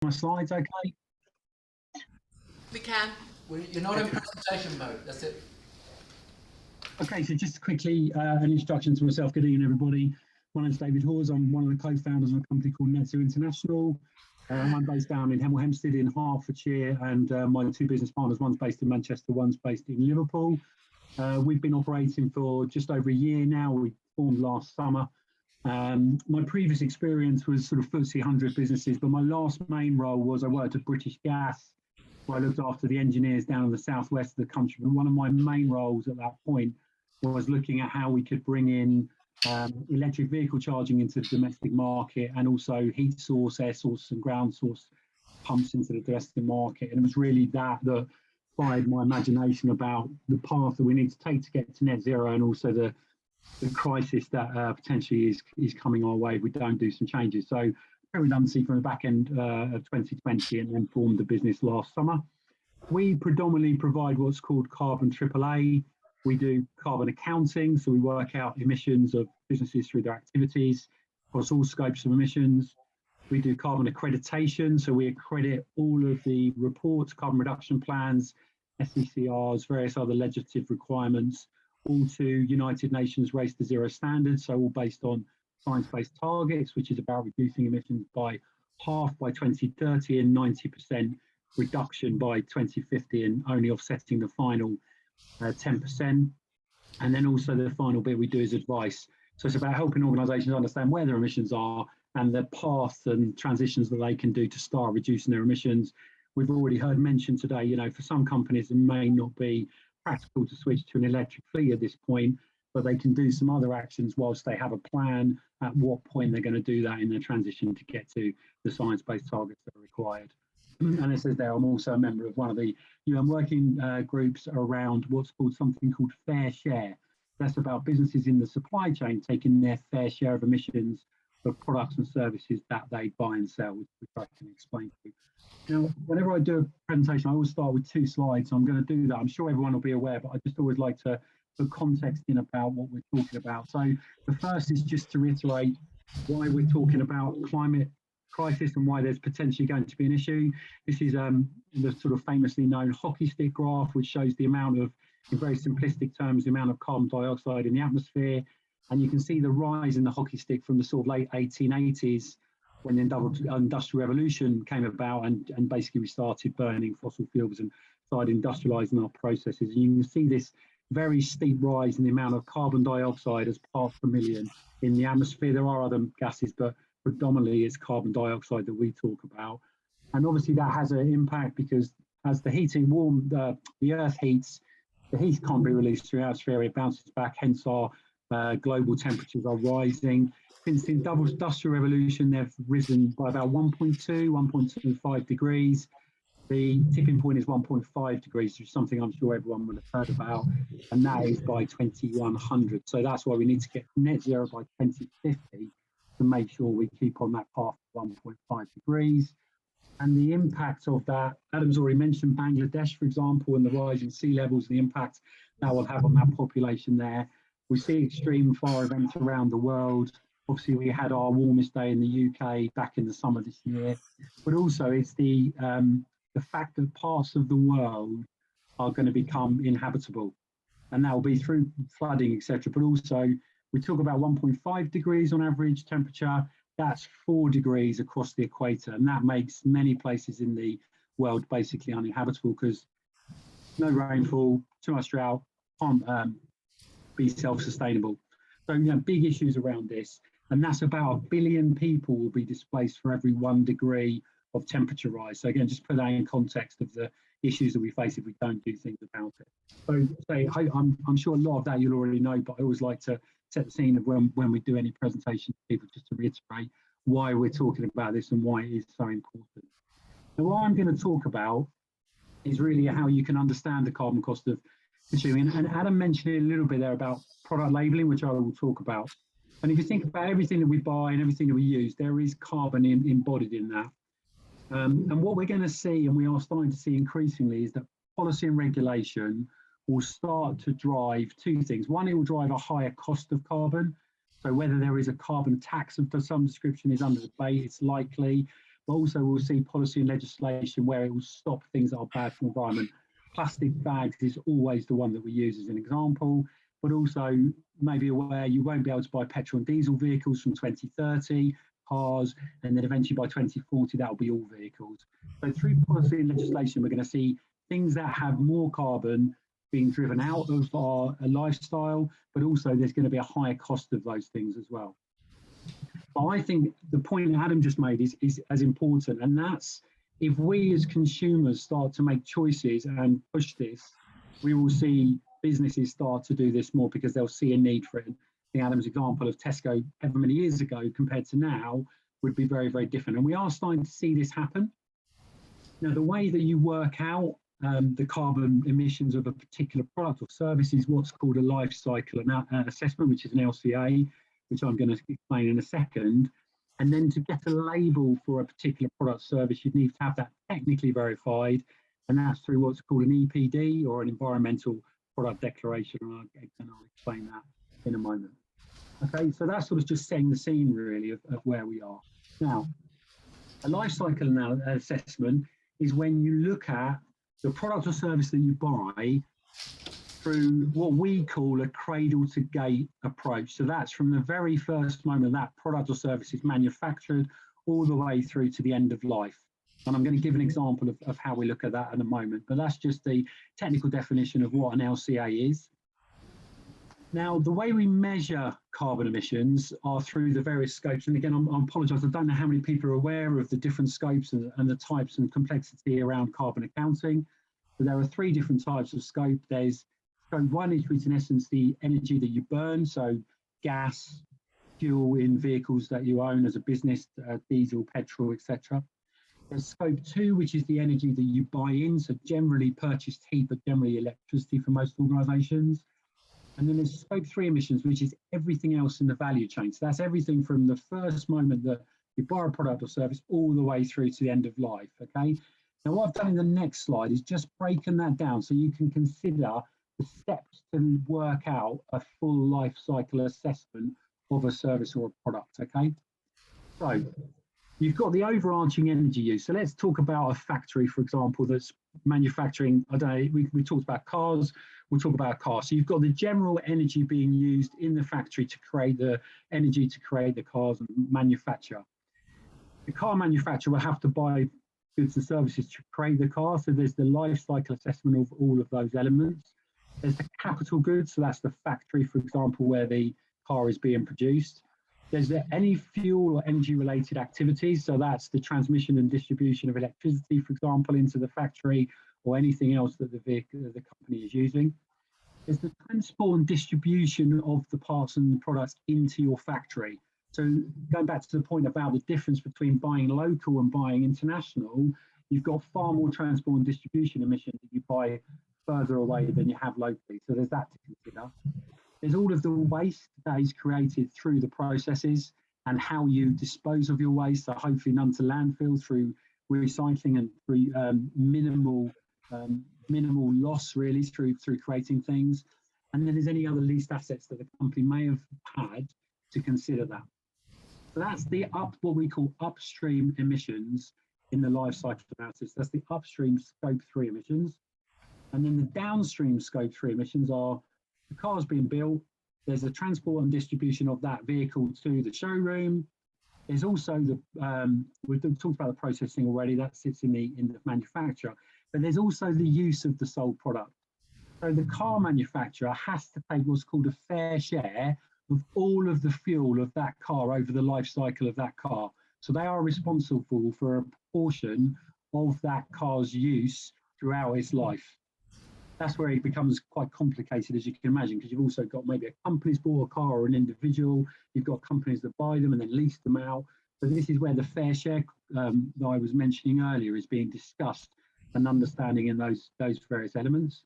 My slides okay? We can. You're not in presentation mode, that's it. Okay, so just quickly, an introduction to myself. Good evening, everybody. My name's David Hawes. I'm one of the co-founders of a company called Net Zero International. I'm based down in Hemel Hempstead in Hertfordshire, and my two business partners, one's based in Manchester, one's based in Liverpool. We've been operating for just over a year now. We formed last summer. My previous experience was sort of FTSE 100 businesses, but my last main role was I worked at British Gas, where I looked after the engineers down in the southwest of the country. But one of my main roles at that point was looking at how we could bring in electric vehicle charging into the domestic market, and also heat source, air source and ground source pumps into the domestic market. And it was really that fired my imagination about the path that we need to take to get to net zero, and also the crisis that potentially is coming our way if we don't do some changes. So redundancy from the back end of 2020, and then formed the business last summer. We predominantly provide what's called carbon AAA. We do carbon accounting, so we work out emissions of businesses through their activities across all scopes of emissions. We do carbon accreditation, so we accredit all of the reports, carbon reduction plans, SECRs, various other legislative requirements, all to United Nations Race to Zero standards, so all based on science-based targets, which is about reducing emissions by half by 2030 and 90% reduction by 2050, and only offsetting the final 10%. And then also the final bit we do is advice. So it's about helping organisations understand where their emissions are and the path and transitions that they can do to start reducing their emissions. We've already heard mentioned today, for some companies it may not be practical to switch to an electric fleet at this point, but they can do some other actions whilst they have a plan at what point they're going to do that in their transition to get to the science-based targets that are required. And it says there, I'm also a member of one of the UN working groups around what's called something called fair share. That's about businesses in the supply chain taking their fair share of emissions of products and services that they buy and sell, which I can explain to you. Now, whenever I do a presentation, I always start with 2 slides. So I'm going to do that. I'm sure everyone will be aware, but I just always like to put context in about what we're talking about. So the first is just to reiterate why we're talking about climate crisis and why there's potentially going to be an issue. This is the sort of famously known hockey stick graph, which shows the amount of, in very simplistic terms, the amount of carbon dioxide in the atmosphere. And you can see the rise in the hockey stick from the sort of late 1880s, when the Industrial Revolution came about, and basically we started burning fossil fuels and started industrialising our processes. And you can see this very steep rise in the amount of carbon dioxide as parts per million in the atmosphere. There are other gases, but predominantly it's carbon dioxide that we talk about. And obviously that has an impact, because as the heating the earth heats, the heat can't be released through the atmosphere, it bounces back, hence our global temperatures are rising. Since the Industrial Revolution, they've risen by about 1.2, 1.25 degrees. The tipping point is 1.5 degrees, which is something I'm sure everyone will have heard about, and that is by 2100. So that's why we need to get net zero by 2050 to make sure we keep on that path of 1.5 degrees. And the impact of that, Adam's already mentioned Bangladesh, for example, and the rising sea levels, the impact that will have on that population there. We see extreme fire events around the world. Obviously, we had our warmest day in the UK back in the summer this year, but also it's the fact that parts of the world are going to become inhabitable, and that will be through flooding, etc. But also, we talk about 1.5 degrees on average temperature. That's 4 degrees across the equator, and that makes many places in the world basically uninhabitable, because no rainfall, too much drought, can't be self-sustainable. So, big issues around this, and that's about 1 billion people will be displaced for every 1 degree of temperature rise. So again, just put that in context of the issues that we face if we don't do things about it. So I'm sure a lot of that you'll already know, but I always like to set the scene of when we do any presentation to people, just to reiterate why we're talking about this and why it is so important. Now, what I'm going to talk about is really how you can understand the carbon cost of consuming. And Adam mentioned it a little bit there about product labelling, which I will talk about. And if you think about everything that we buy and everything that we use, there is carbon embodied in that. And what we're going to see, and we are starting to see increasingly, is that policy and regulation will start to drive 2 things. One, it will drive a higher cost of carbon. So whether there is a carbon tax of some description is under debate, it's likely. but also we'll see policy and legislation where it will stop things that are bad for the environment. Plastic bags is always the one that we use as an example, but also maybe aware you won't be able to buy petrol and diesel vehicles from 2030, cars, and then eventually by 2040, that'll be all vehicles. So through policy and legislation, we're going to see things that have more carbon being driven out of our lifestyle, but also there's going to be a higher cost of those things as well. But I think the point Adam just made is as important, and that's if we as consumers start to make choices and push this, we will see businesses start to do this more because they'll see a need for it. I think Adam's example of Tesco ever many years ago compared to now would be very, very different. And we are starting to see this happen. Now, the way that you work out the carbon emissions of a particular product or service is what's called a life cycle assessment, which is an LCA, which I'm going to explain in a second. And then to get a label for a particular product service, you'd need to have that technically verified, and that's through what's called an EPD or an environmental product declaration, and I'll explain that in a moment. Okay, so that's sort of just setting the scene really of where we are. Now, a life cycle assessment is when you look at the product or service that you buy through what we call a cradle to gate approach. So that's from the very first moment that product or service is manufactured all the way through to the end of life. And I'm going to give an example of how we look at that in a moment, but that's just the technical definition of what an LCA is. Now, the way we measure carbon emissions are through the various scopes. And again, I apologise, I don't know how many people are aware of the different scopes and the types and complexity around carbon accounting. But there are 3 different types of scope. There's scope 1, which is in essence the energy that you burn, so gas, fuel in vehicles that you own as a business, diesel, petrol, etc. There's scope 2, which is the energy that you buy in, so generally purchased heat, but generally electricity for most organisations. And then there's scope 3 emissions, which is everything else in the value chain. So that's everything from the first moment that you buy a product or service all the way through to the end of life, okay? Now, what I've done in the next slide is just breaking that down so you can consider the steps to work out a full life cycle assessment of a service or a product, okay? So you've got the overarching energy use. So let's talk about a factory, for example, that's manufacturing, I don't know, we talked about cars, we'll talk about cars. So you've got the general energy being used in the factory to create the energy to create the cars and manufacture. The car manufacturer will have to buy goods and services to create the car. So there's the life cycle assessment of all of those elements. There's the capital goods. So that's the factory, for example, where the car is being produced. There's any fuel or energy related activities. So that's the transmission and distribution of electricity, for example, into the factory or anything else that the company is using. There's the transport and distribution of the parts and the products into your factory. So going back to the point about the difference between buying local and buying international, you've got far more transport and distribution emissions if you buy further away than you have locally. So there's that to consider. There's all of the waste that is created through the processes and how you dispose of your waste. So hopefully none to landfill through recycling and through minimal loss really through creating things. And then there's any other leased assets that the company may have had to consider that. So that's what we call upstream emissions in the life cycle analysis. That's the upstream scope 3 emissions. And then the downstream scope 3 emissions are the car's being built, there's the transport and distribution of that vehicle to the showroom. There's also we've talked about the processing already, that sits in the manufacturer, but there's also the use of the sold product. So the car manufacturer has to take what's called a fair share of all of the fuel of that car over the life cycle of that car. So they are responsible for a proportion of that car's use throughout its life. That's where it becomes quite complicated, as you can imagine, because you've also got maybe a company's bought a car or an individual, you've got companies that buy them and then lease them out. So this is where the fair share that I was mentioning earlier is being discussed and understanding in those various elements.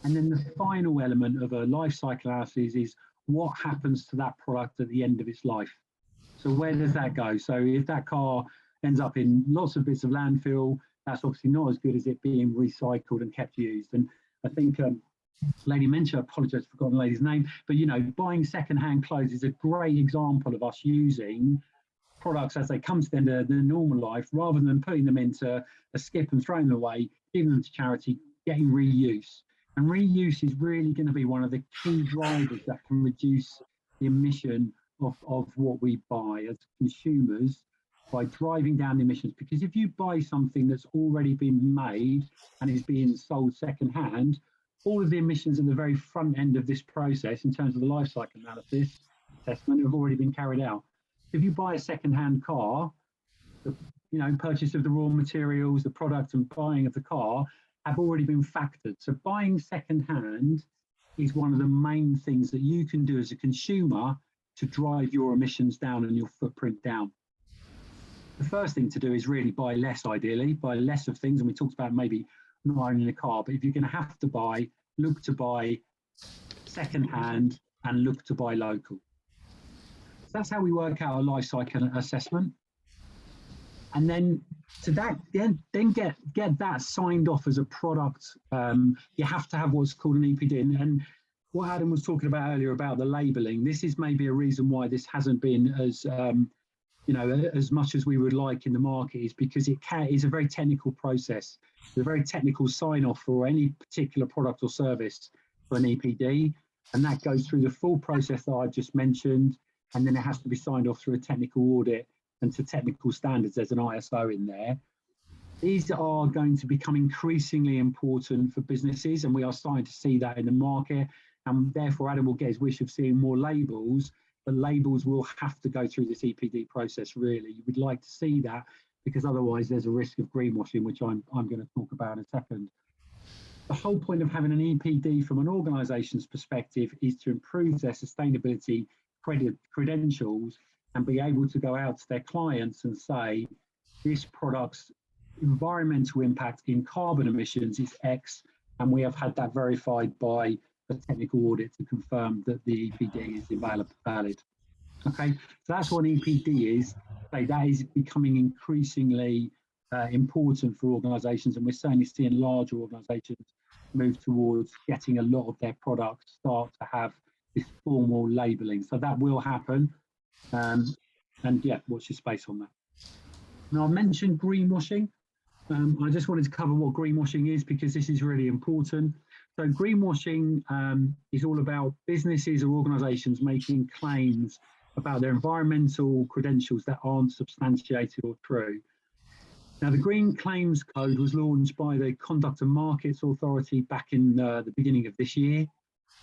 And then the final element of a life cycle analysis is what happens to that product at the end of its life. So where does that go? So if that car ends up in lots of bits of landfill, that's obviously not as good as it being recycled and kept used. And I think Lady mentioned, I apologise, I've forgotten the lady's name, but you know, buying second-hand clothes is a great example of us using products as they come to the end of their normal life, rather than putting them into a skip and throwing them away, giving them to charity, getting reuse. And reuse is really going to be one of the key drivers that can reduce the emission of what we buy as consumers by driving down the emissions. Because if you buy something that's already been made and is being sold secondhand, all of the emissions at the very front end of this process, in terms of the life cycle analysis assessment, have already been carried out. If you buy a second-hand car, the purchase of the raw materials, the product and buying of the car have already been factored. So buying second-hand is one of the main things that you can do as a consumer to drive your emissions down and your footprint down. The first thing to do is really buy less, ideally, buy less of things. And we talked about maybe not owning a car, but if you're going to have to buy, look to buy second-hand and look to buy local. So that's how we work out a life cycle assessment. And then to that, then get that signed off as a product. You have to have what's called an EPD. And what Adam was talking about earlier about the labelling, this is maybe a reason why this hasn't been as as much as we would like in the market, is because it's a very technical process. It's a very technical sign off for any particular product or service for an EPD, and that goes through the full process that I just mentioned, and then it has to be signed off through a technical audit and to technical standards. There's an ISO in there. These are going to become increasingly important for businesses, and we are starting to see that in the market, and therefore Adam will get his wish of seeing more labels, but labels will have to go through this EPD process. Really, you would like to see that, because otherwise there's a risk of greenwashing, which I'm going to talk about in a second. The whole point of having an EPD from an organisation's perspective is to improve their sustainability credentials and be able to go out to their clients and say, this product's environmental impact in carbon emissions is X, and we have had that verified by a technical audit to confirm that the EPD is valid. Okay, so that's what an EPD is. So that is becoming increasingly important for organisations, and we're certainly seeing larger organisations move towards getting a lot of their products start to have this formal labelling. So that will happen, and yeah, watch your space on that. Now, I mentioned greenwashing. I just wanted to cover what greenwashing is, because this is really important. So greenwashing is all about businesses or organisations making claims about their environmental credentials that aren't substantiated or true. Now, the Green Claims Code was launched by the Conduct and Markets Authority back in the beginning of this year,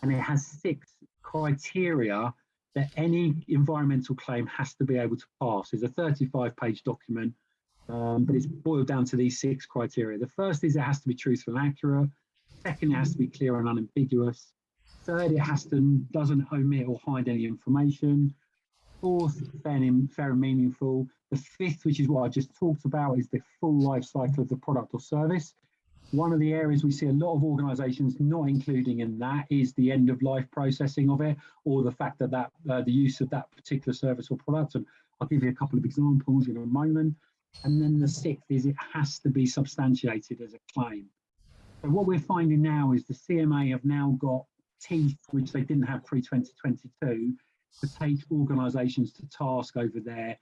and it has 6 criteria that any environmental claim has to be able to pass. It's a 35-page document, but it's boiled down to these 6 criteria. The first is it has to be truthful and accurate. Second, it has to be clear and unambiguous. Third, it doesn't omit or hide any information. Fourth, fair and meaningful. The fifth, which is what I just talked about, is the full life cycle of the product or service. One of the areas we see a lot of organisations not including in that is the end of life processing of it, or the fact that the use of that particular service or product. And I'll give you a couple of examples in a moment. And then the sixth is it has to be substantiated as a claim. So what we're finding now is the CMA have now got teeth, which they didn't have pre-2022, to take organisations to task over their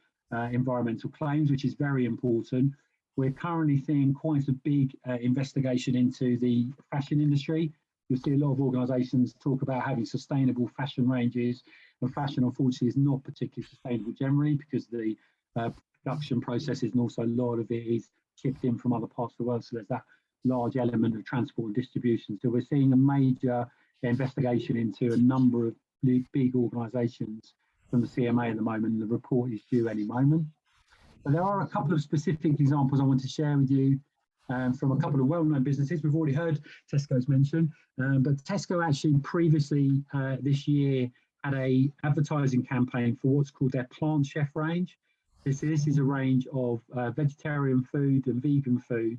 environmental claims, which is very important. We're currently seeing quite a big investigation into the fashion industry. You'll see a lot of organisations talk about having sustainable fashion ranges, and fashion, unfortunately, is not particularly sustainable generally, because the production processes, and also a lot of it is shipped in from other parts of the world. So there's that large element of transport and distribution. So we're seeing a major investigation into a number of big organisations from the CMA at the moment, and the report is due any moment. But there are a couple of specific examples I want to share with you from a couple of well-known businesses. We've already heard Tesco's mentioned, but Tesco actually previously this year had a advertising campaign for what's called their Plant Chef range. This is a range of vegetarian food and vegan food.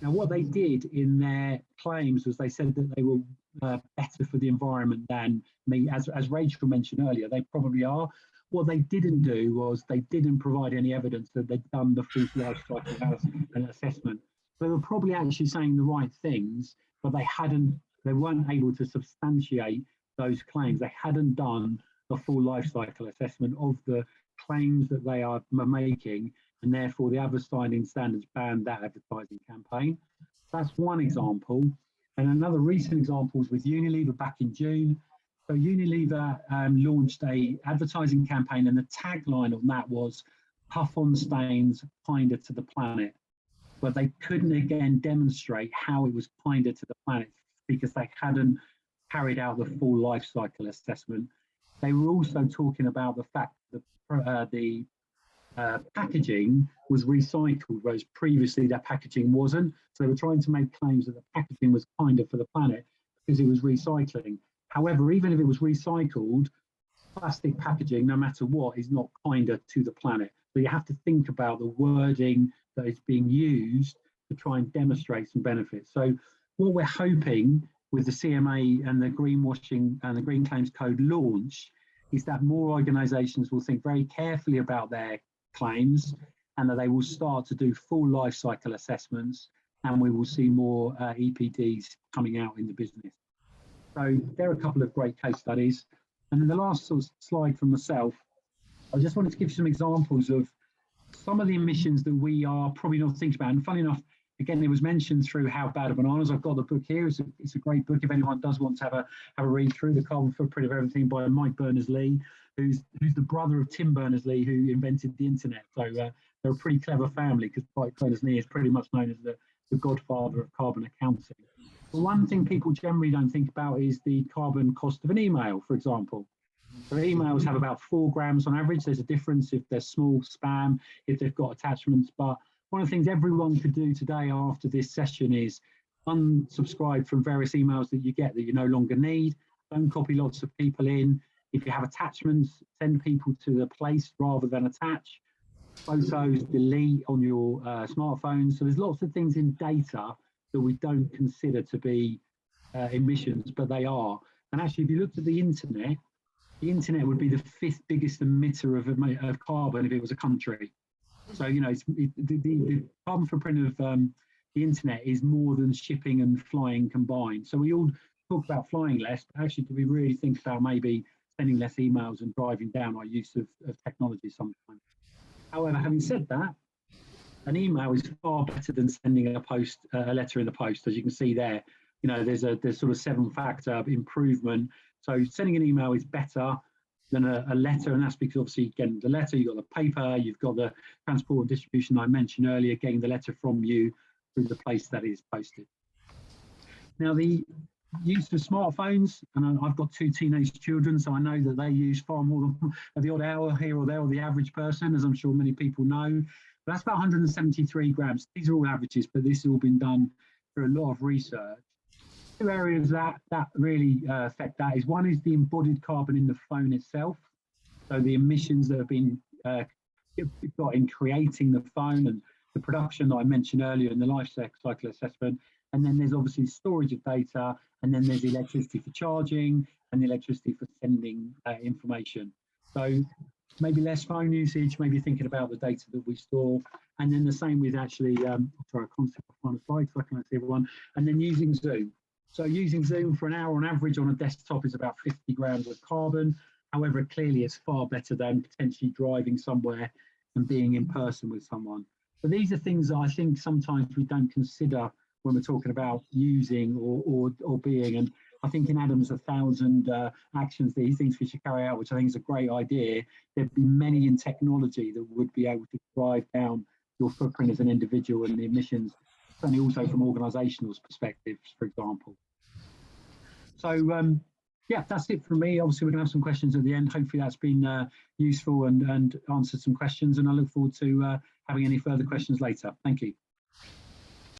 Now, what they did in their claims was they said that they were better for the environment than meat. As Rachel mentioned earlier, they probably are. What they didn't do was they didn't provide any evidence that they'd done the full life cycle analysis and assessment. They were probably actually saying the right things, but they weren't able to substantiate those claims. They hadn't done a full life cycle assessment of the claims that they are making, and therefore the advertising standards banned that advertising campaign. That's one example. And another recent example was with Unilever back in June. So Unilever launched a advertising campaign, and the tagline on that was "Puff on stains, kinder to the planet." But they couldn't again demonstrate how it was kinder to the planet because they hadn't carried out the full life cycle assessment. They were also talking about the fact that the packaging was recycled, whereas previously that packaging wasn't. So they were trying to make claims that the packaging was kinder for the planet because it was recycling. However, even if it was recycled, plastic packaging, no matter what, is not kinder to the planet. So you have to think about the wording that is being used to try and demonstrate some benefits. So what we're hoping with the CMA and the greenwashing and the Green Claims Code launch is that more organisations will think very carefully about their claims and that they will start to do full life cycle assessments, and we will see more EPDs coming out in the business. So there are a couple of great case studies. And then the last sort of slide from myself, I just wanted to give you some examples of some of the emissions that we are probably not thinking about. And funny enough, again, it was mentioned through How Bad Are Bananas. I've got the book here. It's a great book if anyone does want to have a read through. The Carbon Footprint of Everything by Mike Berners-Lee, who's the brother of Tim Berners-Lee, who invented the internet. So they're a pretty clever family, because Mike Berners-Lee is pretty much known as the godfather of carbon accounting. But one thing people generally don't think about is the carbon cost of an email, for example. So emails have about 4 grams on average. There's a difference if they're small, spam, if they've got attachments. But one of the things everyone could do today after this session is unsubscribe from various emails that you get that you no longer need. Don't copy lots of people in. If you have attachments, send people to the place rather than attach. Photos, delete on your smartphone. So there's lots of things in data that we don't consider to be emissions, but they are. And actually, if you looked at the internet would be the 5th biggest emitter of carbon if it was a country. So, you know, the carbon footprint of the internet is more than shipping and flying combined. So we all talk about flying less, but actually, do we really think about maybe sending less emails and driving down our use of technology sometimes? However, having said that, an email is far better than sending a letter in the post. As you can see there, you know, there's sort of 7-factor improvement. So sending an email is better than a letter, and that's because obviously getting the letter, you've got the paper, you've got the transport and distribution I mentioned earlier, getting the letter from you through the place that it is posted. Now, the use of smartphones, and I've got 2 teenage children, so I know that they use far more than the odd hour here or there, or the average person, as I'm sure many people know. But that's about 173 grams. These are all averages, but this has all been done through a lot of research. 2 areas that really affect that is, one is the embodied carbon in the phone itself. So the emissions that have been got in creating the phone, and the production that I mentioned earlier in the life cycle assessment. And then there's obviously storage of data, and then there's the electricity for charging and the electricity for sending information. So maybe less phone usage, maybe thinking about the data that we store. And then the same with actually, I'll try a concept on a slide so I can see everyone. And then using Zoom. So using Zoom for an hour on average on a desktop is about 50 grams of carbon. However, clearly it's far better than potentially driving somewhere and being in person with someone. So these are things that I think sometimes we don't consider when we're talking about using or being. And I think in Adam's 1,000 actions that he thinks we should carry out, which I think is a great idea, there'd be many in technology that would be able to drive down your footprint as an individual and the emissions, certainly also from organisational perspectives, for example. So yeah, that's it from me. Obviously, we're going to have some questions at the end. Hopefully that's been useful and answered some questions, and I look forward to having any further questions later. Thank you.